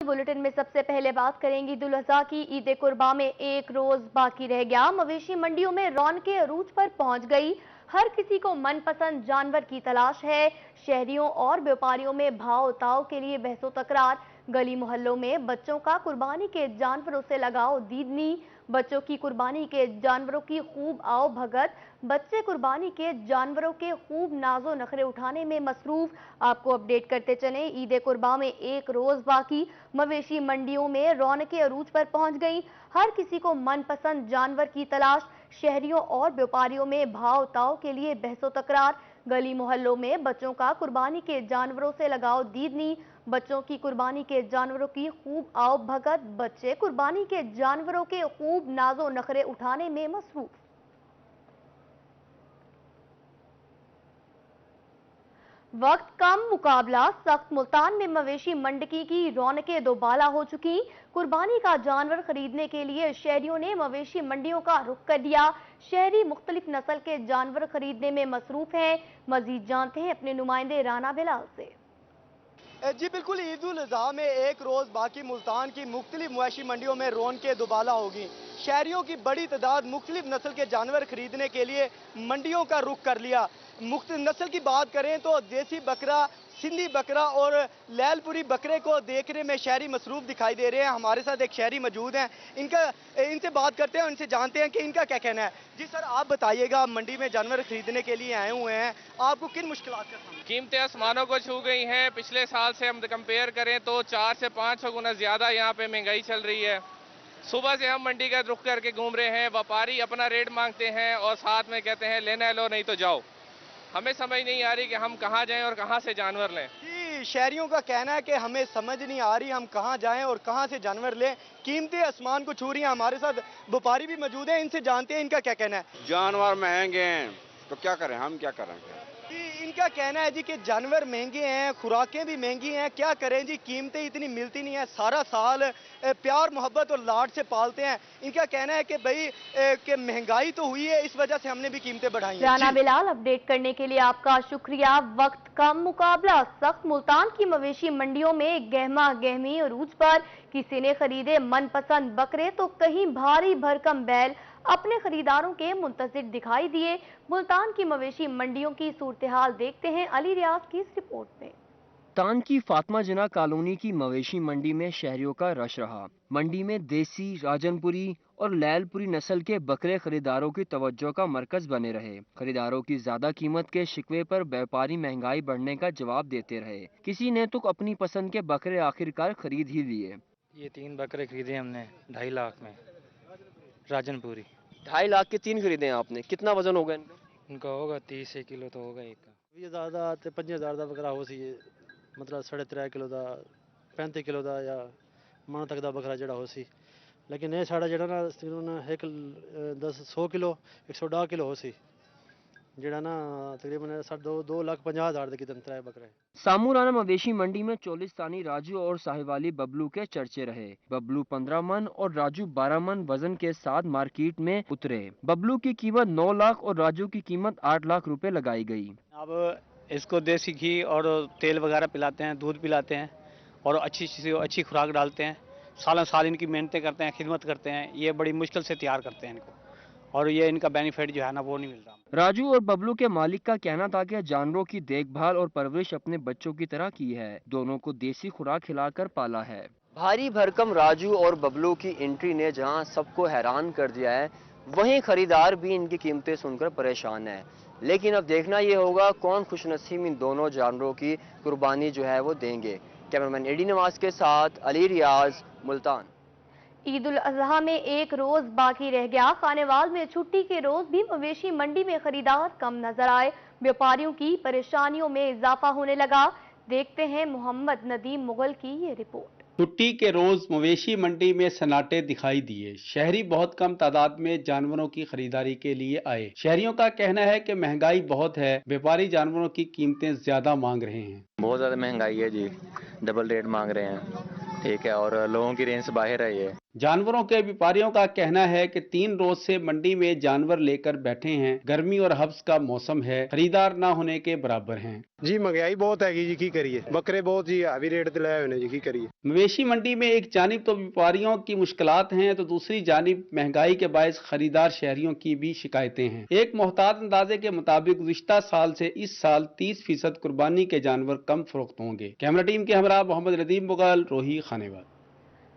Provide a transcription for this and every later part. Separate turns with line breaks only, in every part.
Bulletin में सबसे पहले बात करेंगे ईद उल अजहा की। ईद कुर्बा में एक रोज बाकी रह गया। मवेशी मंडियों में रौनकें अरूज पर पहुंच गई। हर किसी को मनपसंद जानवर की तलाश है। शहरियों और व्यापारियों में भाव ताव के लिए बहसो तकरार। गली मोहल्लों में बच्चों का कुर्बानी के जानवरों से लगाव दीदनी। बच्चों की कुर्बानी के जानवरों की खूब आओ भगत। बच्चे कुर्बानी के जानवरों के खूब नाजो नखरे उठाने में मसरूफ। आपको अपडेट करते चले, ईद कुर्बा में एक रोज बाकी। मवेशी मंडियों में रौनकें अरूज पर पहुंच गई। हर किसी को मनपसंद जानवर की तलाश। शहरियों और व्यापारियों में भाव ताव के लिए बहसो तकरार। गली मोहल्लों में बच्चों का कुर्बानी के जानवरों से लगाव दीदनी। बच्चों की कुर्बानी के जानवरों की खूब आओ भगत। बच्चे कुर्बानी के जानवरों के खूब नाजो नखरे उठाने में मसरूफ। वक्त कम मुकाबला सख्त। मुल्तान में मवेशी मंडी की रौनकें दोबाला हो चुकी। कुर्बानी का जानवर खरीदने के लिए शहरियों ने मवेशी मंडियों का रुख कर दिया। शहरी मुख्तलिफ नस्ल के जानवर खरीदने में मसरूफ हैं। मजीद जानते हैं अपने नुमाइंदे राना बिलाल से।
जी बिल्कुल, ईद उल अजहा में एक रोज़ बाकी। मुल्तान की मुख्तलिफ मवेशी मंडियों में रौनकें दुबाला होगी। शहरियों की बड़ी तादाद मुख्तलिफ नस्ल के जानवर खरीदने के लिए मंडियों का रुख कर लिया। मुख्तलिफ नस्ल की बात करें तो देसी बकरा, सिंधी बकरा और लैलपुरी बकरे को देखने में शहरी मसरूफ दिखाई दे रहे हैं। हमारे साथ एक शहरी मौजूद हैं, इनसे बात करते हैं, इनसे जानते हैं कि इनका क्या कहना है। जी सर, आप बताइएगा, मंडी में जानवर खरीदने के लिए आए हुए हैं, आपको किन मुश्किलात का सामना?
कीमतें आसमानों को छू गई हैं। पिछले साल से हम कंपेयर करें तो 4 से 500 गुना ज्यादा यहाँ पे महंगाई चल रही है। सुबह से हम मंडी का रुख करके घूम रहे हैं। व्यापारी अपना रेट मांगते हैं और साथ में कहते हैं लेना लो नहीं तो जाओ। हमें समझ नहीं आ रही कि हम कहाँ जाएं और कहाँ से जानवर लें।
जी, शहरियों का कहना है कि हमें समझ नहीं आ रही हम कहाँ जाएं और कहाँ से जानवर लें। कीमतें आसमान को छू रही हैं। हमारे साथ व्यापारी भी मौजूद हैं, इनसे जानते हैं इनका क्या कहना है।
जानवर महंगे हैं तो क्या करें, हम क्या करें।
जी, इनका कहना है जी कि जानवर महंगे हैं, खुराकें भी महंगी हैं, क्या करें जी, कीमतें इतनी मिलती नहीं है। सारा साल प्यार मोहब्बत और लाड से पालते हैं। इनका कहना है कि भाई कि महंगाई तो हुई है, इस वजह से हमने भी कीमतें बढ़ाई हैं।
राना बिलाल, अपडेट करने के लिए आपका शुक्रिया। वक्त कम मुकाबला सख्त। मुल्तान की मवेशी मंडियों में गहमा गहमी अरूज पर। किसी ने खरीदे मनपसंद बकरे तो कहीं भारी भरकम बैल अपने खरीदारों के मुंतजिर दिखाई दिए। मुल्तान की मवेशी मंडियों की सूरत-ए-हाल देखते हैं अली रियाज की इस रिपोर्ट में।
मुल्तान की फातिमा जिना कॉलोनी की मवेशी मंडी में शहरियों का रश रहा। मंडी में देसी, राजनपुरी और लैलपुरी नस्ल के बकरे खरीदारों की तवज्जो का मरकज बने रहे। खरीदारों की ज्यादा कीमत के शिकवे पर व्यापारी महंगाई बढ़ने का जवाब देते रहे। किसी ने तो अपनी पसंद के बकरे आखिरकार खरीद ही लिए।
ये 3 बकरे खरीदे हमने 2.5 लाख में, राजनपुरी।
2.5 लाख के 3 खरीदे हैं आपने। कितना वजन होगा इनका?
इनका होगा 30 किलो तो होगा एक का।
ये ज़्यादा 5000 ਦਾ बकरा हो सी, मतलब 3.5 किलो ਦਾ 35 किलो ਦਾ या मन तक ਦਾ बकरा ਜਿਹੜਾ हो सी। लेकिन ये साढ़ा ਜਿਹੜਾ ना तकरीबन 100 किलो 110 किलो हो सी, ਜਿਹੜਾ ना तकरीबन 2,50,000 ਦੇ कितने 3 बकरे।
सामूराना मवेशी मंडी में चोलिस्तानी राजू और साहिवाली बबलू के चर्चे रहे। बबलू 15 मन और राजू 12 मन वजन के साथ मार्केट में उतरे। बबलू की कीमत 9 लाख और राजू की कीमत 8 लाख रुपए लगाई गई।
अब इसको देसी घी और तेल वगैरह पिलाते हैं, दूध पिलाते हैं और अच्छी खुराक डालते हैं। साल साल इनकी मेहनतें करते हैं, खिदमत करते हैं। ये बड़ी मुश्किल से तैयार करते हैं इनको और ये इनका बेनिफिट जो है ना वो नहीं मिलता।
राजू और बबलू के मालिक का कहना था कि जानवरों की देखभाल और परवरिश अपने बच्चों की तरह की है। दोनों को देसी खुराक खिलाकर पाला है।
भारी भरकम राजू और बबलू की एंट्री ने जहां सबको हैरान कर दिया है, वहीं खरीदार भी इनकी कीमतें सुनकर परेशान है। लेकिन अब देखना ये होगा कौन खुशनसीब इन दोनों जानवरों की कुर्बानी जो है वो देंगे। कैमरामैन एडी नवाज के साथ अली रियाज, मुल्तान।
ईद उल अजहा में एक रोज बाकी रह गया। खानेवाल में छुट्टी के रोज भी मवेशी मंडी में खरीदार कम नजर आए। व्यापारियों की परेशानियों में इजाफा होने लगा। देखते हैं मोहम्मद नदीम मुगल की ये रिपोर्ट।
छुट्टी के रोज मवेशी मंडी में सन्नाटे दिखाई दिए। शहरी बहुत कम तादाद में जानवरों की खरीदारी के लिए आए। शहरियों का कहना है कि महंगाई बहुत है, व्यापारी जानवरों की कीमतें ज्यादा मांग रहे हैं।
बहुत ज्यादा महंगाई है जी, डबल रेट मांग रहे हैं, ठीक है, और लोगों की रेंज से बाहर है ये।
जानवरों के व्यापारियों का कहना है कि 3 रोज से मंडी में जानवर लेकर बैठे हैं। गर्मी और हब्स का मौसम है, खरीदार ना होने के बराबर हैं।
जी महंगाई बहुत हैगी जी, की करिए, बकरे बहुत जी हैवी रेट ते लाए हुए ने जी, की करिए।
मवेशी मंडी में एक जानिब तो व्यापारियों की मुश्किलात हैं तो दूसरी जानिब महंगाई के बायस खरीदार शहरियों की भी शिकायतें हैं। एक मोहतात अंदाजे के मुताबिक गुज़िश्ता साल से इस साल 30% कुर्बानी के जानवर कम फरोख्त होंगे। कैमरा टीम के हमरा मोहम्मद नदीम मुगल, रोही खानेवाल।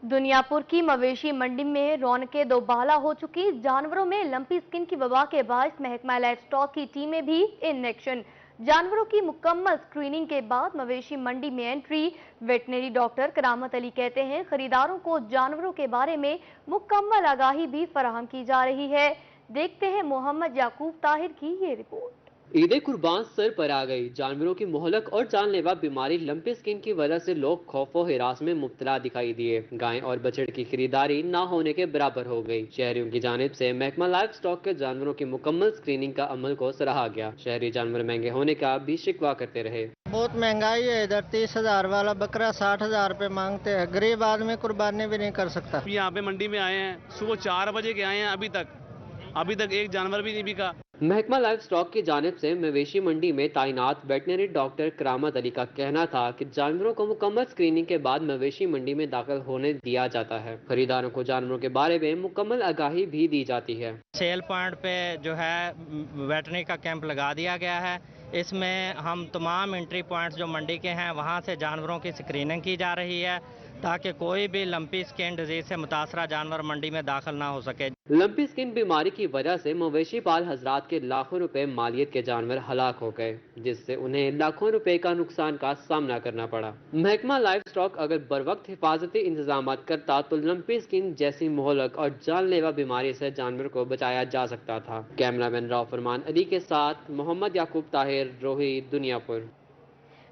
दुनियापुर की मवेशी मंडी में रौनकें दोबाला हो चुकी। जानवरों में लंपी स्किन की वबा के बायस महकमा लाइव स्टॉक की टीमें भी इन एक्शन। जानवरों की मुकम्मल स्क्रीनिंग के बाद मवेशी मंडी में एंट्री। वेटनरी डॉक्टर करामत अली कहते हैं खरीदारों को जानवरों के बारे में मुकम्मल आगाही भी फराहम की जा रही है। देखते हैं मोहम्मद याकूब ताहिर की ये रिपोर्ट।
ईद कुर्बान सर पर आ गई। जानवरों की मोहलक और जानलेवा बीमारी लंपी स्किन की वजह से लोग खौफ और हिरास में मुब्तला दिखाई दिए। गाय और बछड़ की खरीदारी ना होने के बराबर हो गई। शहरियों की जानिब से महकमा लाइव स्टॉक के जानवरों की मुकम्मल स्क्रीनिंग का अमल को सराहा गया। शहरी जानवर महंगे होने का भी शिकवा करते रहे।
बहुत महंगाई है इधर, 30,000 वाला बकरा 60,000 रुपए मांगते हैं। गरीब आदमी कुर्बानी भी नहीं कर सकता।
यहाँ पे मंडी में आए हैं, सुबह 4 बजे के आए हैं, अभी तक एक जानवर भी नहीं बिका।
महकमा लाइव स्टॉक की जानिब से मवेशी मंडी में तैनात वेटनरी डॉक्टर करामत अली का कहना था कि जानवरों को मुकम्मल स्क्रीनिंग के बाद मवेशी मंडी में दाखिल होने दिया जाता है। खरीदारों को जानवरों के बारे में मुकम्मल आगाही भी दी जाती है।
सेल पॉइंट पे जो है वेटनरी का कैंप लगा दिया गया है। इसमें हम तमाम एंट्री पॉइंट्स जो मंडी के हैं वहाँ से जानवरों की स्क्रीनिंग की जा रही है ताकि कोई भी लंपी स्किन डिजीज से मुतासरा जानवर मंडी में दाखिल ना हो सके।
लंपी स्किन बीमारी की वजह से मवेशी पाल हजरात के लाखों रुपए मालियत के जानवर हलाक हो गए, जिससे उन्हें लाखों रुपए का नुकसान का सामना करना पड़ा। महकमा लाइव स्टॉक अगर बर वक्त हिफाजती इंतजाम करता तो लंपी स्किन जैसी मोहलक और जानलेवा बीमारी से जानवर को बचाया जा सकता था। कैमरामैन राव फरमान अली के साथ मोहम्मद याकूब ताहिर, रोही, दुनियापुर।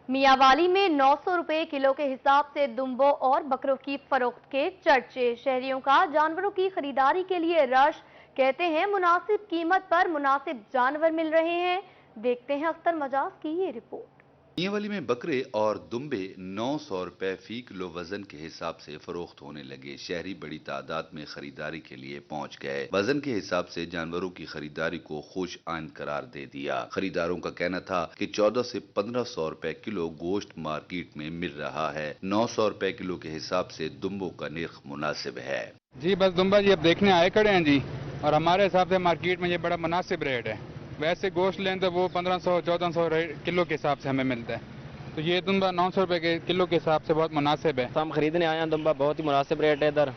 मियांवाली में 900 रुपए किलो के हिसाब से दुम्बों और बकरों की फरोख्त के चर्चे। शहरियों का जानवरों की खरीदारी के लिए रश। कहते हैं मुनासिब कीमत पर मुनासिब जानवर मिल रहे हैं। देखते हैं अख्तर मजाज की ये रिपोर्ट।
मियांवाली में बकरे और दुम्बे 900 रुपए फी किलो वजन के हिसाब से फरोख्त होने लगे। शहरी बड़ी तादाद में खरीदारी के लिए पहुंच गए। वजन के हिसाब से जानवरों की खरीदारी को खुश आइंद करार दे दिया। खरीदारों का कहना था कि 1400 से 1500 रुपए किलो गोश्त मार्केट में मिल रहा है। 900 रुपए किलो के हिसाब से दुम्बों का निर्ख मुनासिब है।
जी बस दुम्बा जी अब देखने आए खड़े हैं जी, और हमारे हिसाब से मार्केट में ये बड़ा मुनासिब रेट है। वैसे गोश्त लें तो वो 1500-1400 किलो के हिसाब से हमें मिलता है, तो ये दुम्बा 900 रुपए के किलो के हिसाब से बहुत मुनासिब है।
हम खरीदने आए हैं दुम्बा, बहुत ही मुनासिब रेट है इधर।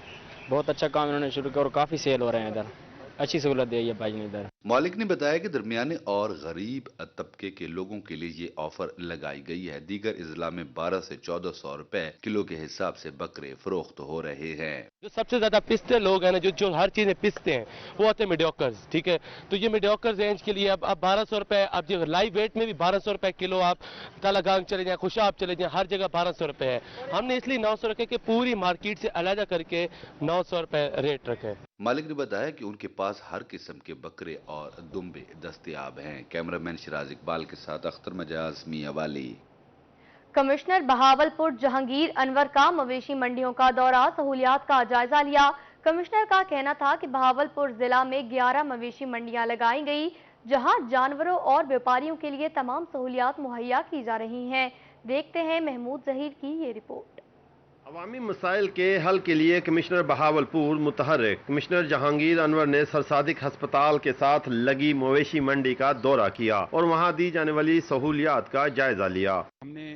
बहुत अच्छा काम इन्होंने शुरू किया और काफ़ी सेल हो रहे हैं इधर। अच्छी सहूलत दी है भाई ने इधर।
मालिक ने बताया कि दरमियाने और गरीब तबके के लोगों के लिए ये ऑफर लगाई गई है। दीगर इजला में 1200 से 1400 रुपए किलो के हिसाब से बकरे फरोख्त हो रहे हैं।
जो सबसे ज्यादा पिसते लोग हैं ना, जो हर चीज में पिसते हैं, वो होते हैं मीडियोकर्स। ठीक है, तो ये मीडियोकर्स रेंज के लिए अब 1200 रुपए, अब जो लाइव वेट में भी 1200 रुपए किलो, आप तालागांग चले जाए, खुशाब चले जाए, हर जगह 1200 रुपए है। हमने इसलिए 900 रखे कि पूरी मार्केट से अलग करके 900 रुपए रेट रखे।
मालिक ने बताया कि उनके पास हर किस्म के बकरे और दुम्बे दस्तयाब हैं। कैमरामैन शिराज इकबाल के साथ अख्तर मजाज, मियांवाली।
कमिश्नर बहावलपुर जहांगीर अनवर का मवेशी मंडियों का दौरा, सहूलियात का जायजा लिया। कमिश्नर का कहना था कि बहावलपुर जिला में 11 मवेशी मंडियां लगाई गई, जहां जानवरों और व्यापारियों के लिए तमाम सहूलियात मुहैया की जा रही हैं। देखते हैं महमूद जहीर की ये रिपोर्ट।
अवामी मसाइल के हल के लिए कमिश्नर बहावलपुर मुतहर्रिक कमिश्नर जहांगीर अनवर ने सर सादिक हस्पताल के साथ लगी मवेशी मंडी का दौरा किया और वहां दी जाने वाली सहूलियात का जायजा लिया।
हमने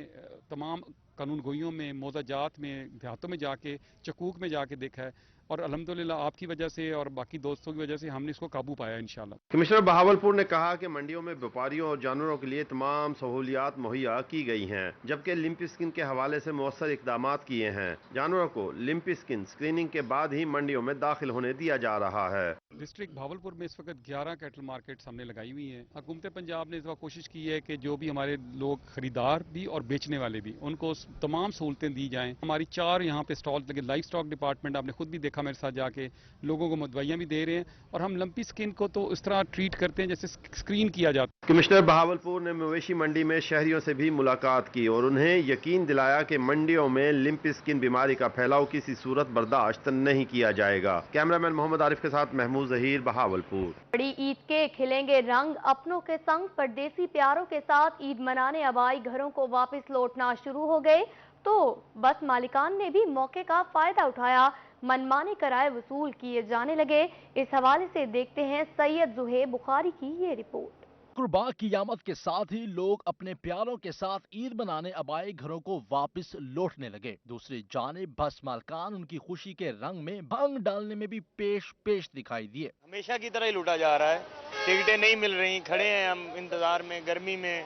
तमाम कानून गोइयों में, मोजाजात में, देहातों में जाके, चकूक में जाके देखा है और अल्हम्दुलिल्लाह आपकी वजह से और बाकी दोस्तों की वजह से हमने इसको काबू पाया इंशाल्लाह।
कमिश्नर बहावलपुर ने कहा कि मंडियों में व्यापारियों और जानवरों के लिए तमाम सहूलियात मुहैया की गई हैं, जबकि लिम्पी स्किन के हवाले से मौसर इकदाम किए हैं। जानवरों को लिम्पी स्किन स्क्रीनिंग के बाद ही मंडियों में दाखिल होने दिया जा रहा है।
डिस्ट्रिक्ट भावलपुर में इस वक्त 11 कैटल मार्केट्स हमने लगाई हुई हैं। हुकूमत पंजाब ने इस वक्त कोशिश की है कि जो भी हमारे लोग खरीदार भी और बेचने वाले भी, उनको तमाम सहूलतें दी जाएं। हमारी 4 यहाँ पे स्टॉल लगे। लाइव स्टॉक डिपार्टमेंट आपने खुद भी देखा देखा मेरे साथ जाके, लोगों को दवाइयाँ भी दे रहे हैं, और हम लंपी स्किन को तो इस तरह ट्रीट करते हैं जैसे स्क्रीन किया जाता है।
कमिश्नर बहावलपुर ने मवेशी मंडी में शहरियों से भी मुलाकात की और उन्हें यकीन दिलाया कि मंडियों में लिम्प स्किन बीमारी का फैलाव किसी सूरत बर्दाश्त नहीं किया जाएगा। कैमरामैन मोहम्मद आरिफ के साथ महमूद जहीर, बहावलपुर।
बड़ी ईद के खिलेंगे रंग, अपनों के संग परदेसी प्यारों के साथ ईद मनाने आबाई घरों को वापस लौटना शुरू हो गए, तो बस मालिकान ने भी मौके का फायदा उठाया, मनमाने किराए वसूल किए जाने लगे। इस हवाले से देखते हैं सैयद जुहेब बुखारी की ये रिपोर्ट।
कुर्बान की आमद के साथ ही लोग अपने प्यारों के साथ ईद मनाने आबाई घरों को वापस लौटने लगे। दूसरी जानिब बस मालकान उनकी खुशी के रंग में भंग डालने में भी पेश दिखाई दिए।
हमेशा की तरह ही लूटा जा रहा है, टिकटें नहीं मिल रही, खड़े हैं हम इंतजार में गर्मी में,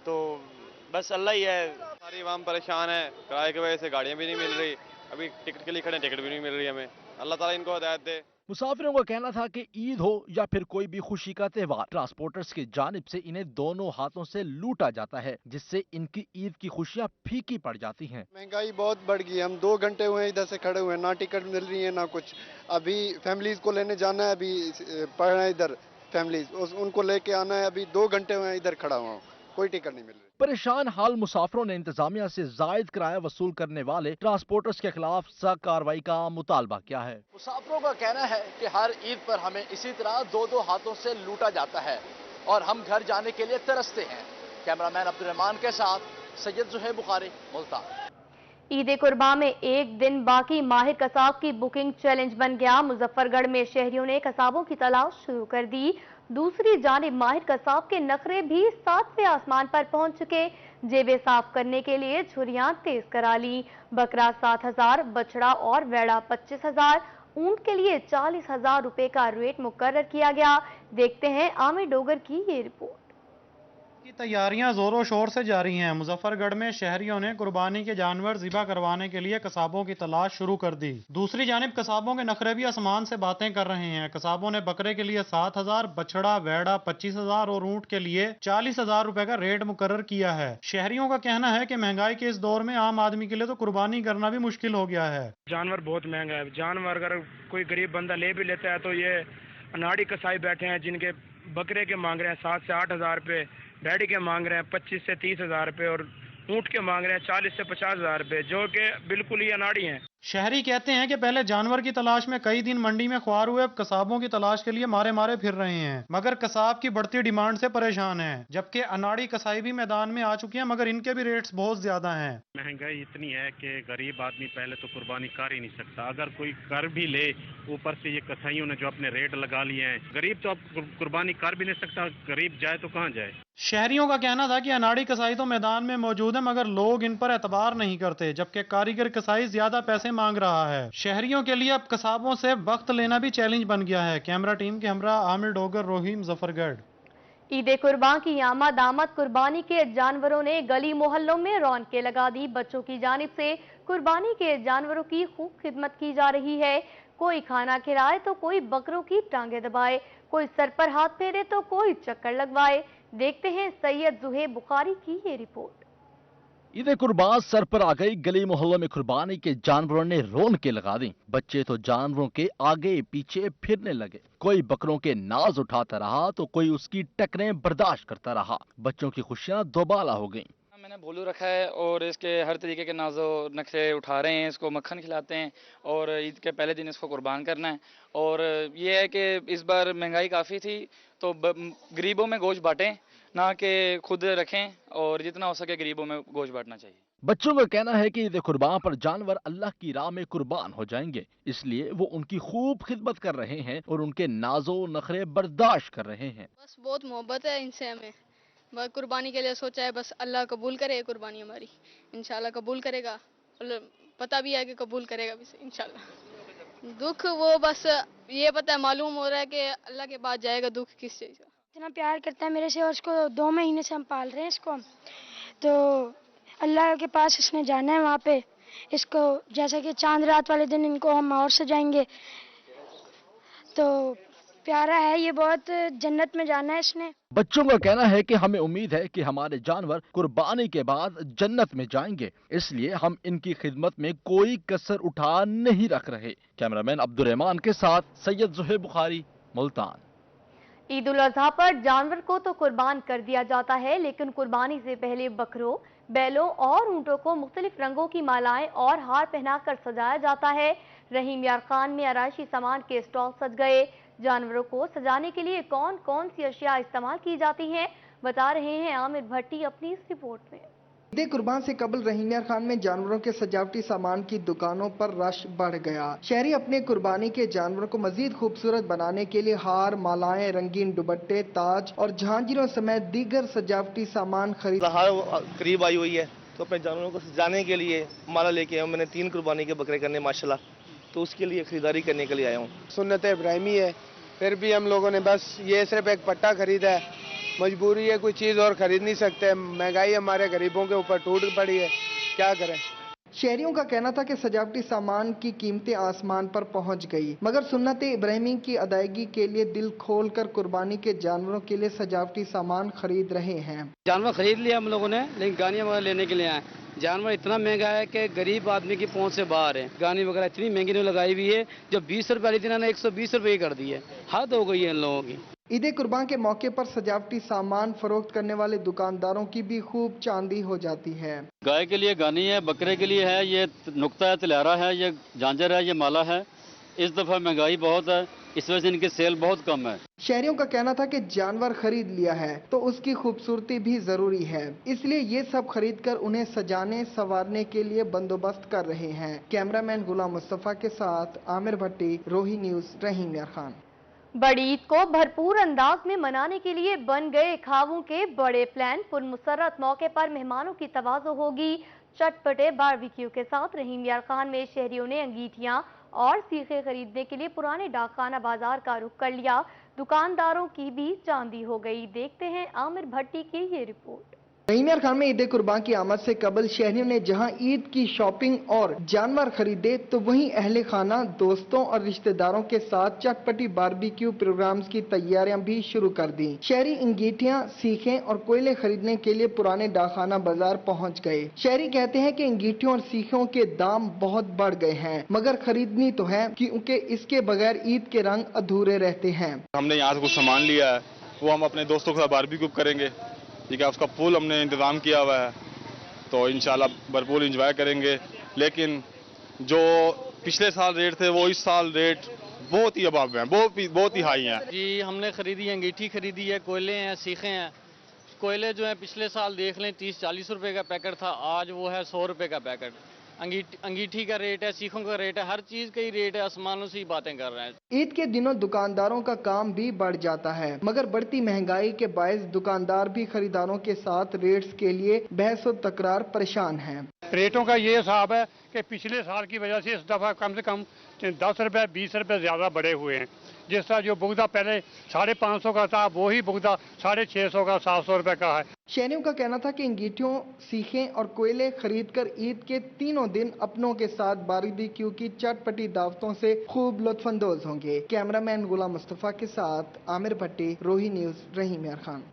तो बस अल्लाह ही है।
सारी आवाम परेशान है, किराए की वजह से गाड़ियाँ भी नहीं मिल रही, अभी टिकट के लिए खड़े, टिकट भी नहीं मिल रही हमें। अल्लाह ताला इनको हिदायत दे।
मुसाफिरों का कहना था कि ईद हो या फिर कोई भी खुशी का त्योहार, ट्रांसपोर्टर्स की जानिब से इन्हें दोनों हाथों से लूटा जाता है, जिससे इनकी ईद की खुशियां फीकी पड़ जाती हैं।
महंगाई बहुत बढ़ गई, हम 2 घंटे हुए इधर से खड़े हुए, ना टिकट मिल रही है ना कुछ। अभी फैमिलीज को लेने जाना है, अभी पढ़ रहे हैं इधर फैमिलीज, उनको लेके आना है, अभी 2 घंटे हुए इधर खड़ा हुआ हूँ, कोई टिकट नहीं मिल रही।
परेशान हाल मुसाफिरों ने इंतजामिया से जायद किराया वसूल करने वाले ट्रांसपोर्टर्स के खिलाफ सख्त कार्रवाई का मुतालबा किया है।
मुसाफिरों का कहना है कि हर ईद पर हमें इसी तरह 2-2 हाथों से लूटा जाता है और हम घर जाने के लिए तरसते हैं। कैमरामैन अब्दुर्रहमान के साथ सैयद जुहेब बुखारी, मुल्तान।
ईद कुर्बान में एक दिन बाकी, माहिर कसाब की बुकिंग चैलेंज बन गया। मुजफ्फरगढ़ में शहरियों ने कसाबों की तलाश शुरू कर दी। दूसरी जानिब माहिर कसाब के नखरे भी 7वें आसमान पर पहुंच चुके। जेबें साफ करने के लिए छुरियां तेज करा ली। बकरा 7,000, बछड़ा और वेड़ा 25,000, ऊंट के लिए 40,000 रुपए का रेट मुकर्रर किया गया। देखते हैं आमिर डोगर की ये रिपोर्ट।
की तैयारियां जोरों शोर से जारी हैं। मुजफ्फरगढ़ में शहरियों ने कुर्बानी के जानवर ज़िबा करवाने के लिए कसाबों की तलाश शुरू कर दी। दूसरी जानिब कसाबों के नखरे भी आसमान से बातें कर रहे हैं। कसाबों ने बकरे के लिए 7,000, बछड़ा वेड़ा 25,000 और ऊंट के लिए 40,000 रुपए का रेट मुकर्रर किया है। शहरियों का कहना है कि महंगाई के इस दौर में आम आदमी के लिए तो कुर्बानी करना भी मुश्किल हो गया है।
जानवर बहुत महंगा है। जानवर अगर कोई गरीब बंदा ले भी लेता है तो ये अनाड़ी कसाई बैठे हैं जिनके बकरे के मांग रहे हैं 7 से 8,000 रुपए, भेड़ी के मांग रहे हैं 25 से 30,000 रुपए और ऊंट के मांग रहे हैं 40 से 50,000 रुपए, जो कि बिल्कुल ही अनाड़ी हैं।
शहरी कहते हैं कि पहले जानवर की तलाश में कई दिन मंडी में ख्वार हुए, अब कसाबों की तलाश के लिए मारे मारे फिर रहे हैं, मगर कसाब की बढ़ती डिमांड से परेशान हैं। जबकि अनाड़ी कसाई भी मैदान में आ चुके हैं, मगर इनके भी रेट्स बहुत ज्यादा हैं।
महंगाई इतनी है कि गरीब आदमी पहले तो कुर्बानी कर ही नहीं सकता, अगर कोई कर भी ले, ऊपर से ये कसाईयों ने जो अपने रेट लगा लिए हैं, गरीब तो अब कुर्बानी कर भी नहीं सकता, गरीब जाए तो कहाँ जाए।
शहरियों का कहना था कि अनाड़ी कसाई तो मैदान में मौजूद है, मगर लोग इन पर एतबार नहीं करते, जबकि कारीगर कसाई ज्यादा पैसे मांग रहा है। शहरियों के लिए अब कसाबों से वक्त लेना भी चैलेंज बन गया है। कैमरा टीम के हमरा आमिर डोगर, रोही, मुजफ्फरगढ़।
ईद कुर्बान की आमद आमद, कुर्बानी के जानवरों ने गली मोहल्लों में रौनकें लगा दी। बच्चों की जानिब से कुर्बानी के जानवरों की खूब खिदमत की जा रही है। कोई खाना खिलाए तो कोई बकरों की टांगे दबाए, कोई सर पर हाथ फेरे तो कोई चक्कर लगवाए। देखते हैं सैयद जुहेब बुखारी की ये रिपोर्ट।
ईद कुर्बान सर पर आ गई, गली मोहल्लों में कुर्बानी के जानवरों ने रौनकें लगा दी। बच्चे तो जानवरों के आगे पीछे फिरने लगे। कोई बकरों के नाज उठाता रहा तो कोई उसकी टकरें बर्दाश्त करता रहा। बच्चों की खुशियां दोबाला हो गईं।
मैंने भोलू रखा है और इसके हर तरीके के नाजो नखरे उठा रहे हैं। इसको मक्खन खिलाते हैं और ईद के पहले दिन इसको कुर्बान करना है। और ये है कि इस बार महंगाई काफ़ी थी तो गरीबों में गोश्त बांटें, ना कि खुद रखें, और जितना हो सके गरीबों में गोश्त बांटना चाहिए।
बच्चों का कहना है कि ईद कुर्बान पर जानवर अल्लाह की राह में कुर्बान हो जाएंगे, इसलिए वो उनकी खूब खिदमत कर रहे हैं और उनके नाजो नखरे बर्दाश्त कर रहे हैं।
बस बहुत मोहब्बत है इनसे हमें, बस कुर्बानी के लिए सोचा है, बस अल्लाह कबूल करे कुर्बानी हमारी, इंशाल्लाह कबूल करेगा, पता भी है कि कबूल करेगा भी इंशाल्लाह। दुख वो बस ये पता है, मालूम हो रहा है कि अल्लाह के पास जाएगा, दुख किस चीज़ का।
इतना प्यार करता है मेरे से और इसको 2 महीने से हम पाल रहे हैं इसको, तो अल्लाह के पास इसने जाना है वहाँ पे। इसको जैसा कि चांद रात वाले दिन इनको हम और सजाएंगे, तो प्यारा है, ये बहुत जन्नत में जाना है इसने।
बच्चों का कहना है कि हमें उम्मीद है कि हमारे जानवर कुर्बानी के बाद जन्नत में जाएंगे, इसलिए हम इनकी खिदमत में कोई कसर उठा नहीं रख रहे। कैमरामैन अब्दुल रहमान के साथ सैयद ज़ुहैब बुखारी, मुल्तान।
ईद उल अजहा पर जानवर को तो कुर्बान कर दिया जाता है, लेकिन कुर्बानी से पहले बकरों, बैलों और ऊंटों को मुख्तलिफ रंगों की मालाएं और हार पहनाकर सजाया जाता है। रहीम यार खान में आराइशी सामान के स्टॉल सज गए। जानवरों को सजाने के लिए कौन कौन सी अशिया इस्तेमाल की जाती हैं, बता रहे हैं आमिर भट्टी अपनी इस रिपोर्ट में।
ईद कुर्बान से कबल रहीम यार खान में जानवरों के सजावटी सामान की दुकानों पर रश बढ़ गया। शहरी अपने कुर्बानी के जानवरों को मजीद खूबसूरत बनाने के लिए हार, मालाएं, रंगीन दुपट्टे, ताज और झांझरों समेत दीगर सजावटी सामान खरीद।
करीब आई हुई है तो अपने जानवरों को सजाने के लिए माला लेके आया हूँ। मैंने 3 कुर्बानी के बकरे करने माशाल्लाह, तो उसके लिए खरीदारी करने के लिए आया हूँ।
सुन्नत इब्राहिमी है, फिर भी हम लोगों ने बस ये सिर्फ एक पट्टा खरीदा है, मजबूरी है, कोई चीज़ और खरीद नहीं सकते। महंगाई हमारे गरीबों के ऊपर टूट पड़ी है, क्या करें।
शहरियों का कहना था कि सजावटी सामान की कीमतें आसमान पर पहुंच गई, मगर सुन्नत इब्राहिमी की अदायगी के लिए दिल खोलकर कुर्बानी के जानवरों के लिए सजावटी सामान खरीद रहे हैं।
जानवर खरीद लिया हम लोगों ने, लेकिन गानियाँ वगैरह लेने के लिए आए। जानवर इतना महंगा है कि गरीब आदमी की पहुंच से बाहर है। गानी वगैरह इतनी महंगी ने लगाई हुई है, जो 20 रुपये वाली थी ना 120 रुपये कर दी है। हद हो गई है इन लोगों की।
ईद कुर्बान के मौके पर सजावटी सामान फरोख्त करने वाले दुकानदारों की भी खूब चांदी हो जाती है।
गाय के लिए गानी है, बकरे के लिए है, ये नुक्ता है, तलियारा है, ये झांझर है, ये माला है। इस दफा महंगाई बहुत है, इस वजह से इनकी सेल बहुत कम है।
शहरियों का कहना था कि जानवर खरीद लिया है तो उसकी खूबसूरती भी जरूरी है, इसलिए ये सब खरीद कर उन्हें सजाने संवारने के लिए बंदोबस्त कर रहे हैं। कैमरामैन गुलाम मुस्तफा के साथ आमिर भट्टी, रोही न्यूज, रहीम यार खान।
बड़ी ईद को भरपूर अंदाज में मनाने के लिए बन गए खावों के बड़े प्लान। पुरमसरत मौके पर मेहमानों की तवाज़ो होगी। चटपटे बारबेक्यू के साथ रहीम यार खान में शहरियों ने अंगीठियां और सीखे खरीदने के लिए पुराने डाकखाना बाजार का रुख कर लिया। दुकानदारों की भी चांदी हो गई। देखते हैं आमिर भट्टी की ये रिपोर्ट।
रहीम यार खान में ईद कुर्बान की आमद से कबल शहरियों ने जहां ईद की शॉपिंग और जानवर खरीदे, तो वहीं अहले खाना, दोस्तों और रिश्तेदारों के साथ चटपटी बारबेक्यू प्रोग्राम्स की तैयारियां भी शुरू कर दी। शहरी अंगीठियां, सीखें और कोयले खरीदने के लिए पुराने डाकखाना बाजार पहुंच गए। शहरी कहते हैं कि अंगीठियों और सीखों के दाम बहुत बढ़ गए हैं, मगर खरीदनी तो है क्योंकि इसके बगैर ईद के रंग अधूरे रहते हैं।
हमने यहाँ से कुछ सामान लिया है, वो हम अपने दोस्तों के साथ बारबेक्यू करेंगे। ठीक है, उसका फुल हमने इंतज़ाम किया हुआ है, तो इंशाल्लाह भरपूर इंजॉय करेंगे। लेकिन जो पिछले साल रेट थे वो इस साल रेट बहुत ही अबाव हैं, बहुत ही हाई हैं।
जी हमने खरीदी है, अंगीठी खरीदी है, कोयले हैं, सीखे हैं। कोयले जो है पिछले साल देख लें 30-40 रुपए का पैकेट था, आज वो है 100 रुपए का पैकेट। अंगीठी का रेट है, सीखों का रेट है, हर चीज का ही रेट है, आसमानों से ही बातें कर रहे हैं।
ईद के दिनों दुकानदारों का काम भी बढ़ जाता है, मगर बढ़ती महंगाई के बायस दुकानदार भी खरीदारों के साथ रेट्स के लिए बहस और तकरार परेशान हैं।
रेटों का ये हिसाब है कि पिछले साल की वजह से इस दफा कम से कम 10 रुपए 20 रुपए ज्यादा बढ़े हुए हैं। जिस तरह जो बुगदा पहले 550 का था, वही बुगदा 650 का 700 रुपए का है।
शहरियों का कहना था कि अंगीठियों, सीखें और कोयले खरीदकर ईद के तीनों दिन अपनों के साथ बारबेक्यू की चटपटी दावतों से खूब लुत्फानंदोज होंगे। कैमरामैन गुलाम मुस्तफा के साथ आमिर भट्टी, रोही न्यूज, रहीम यार खान।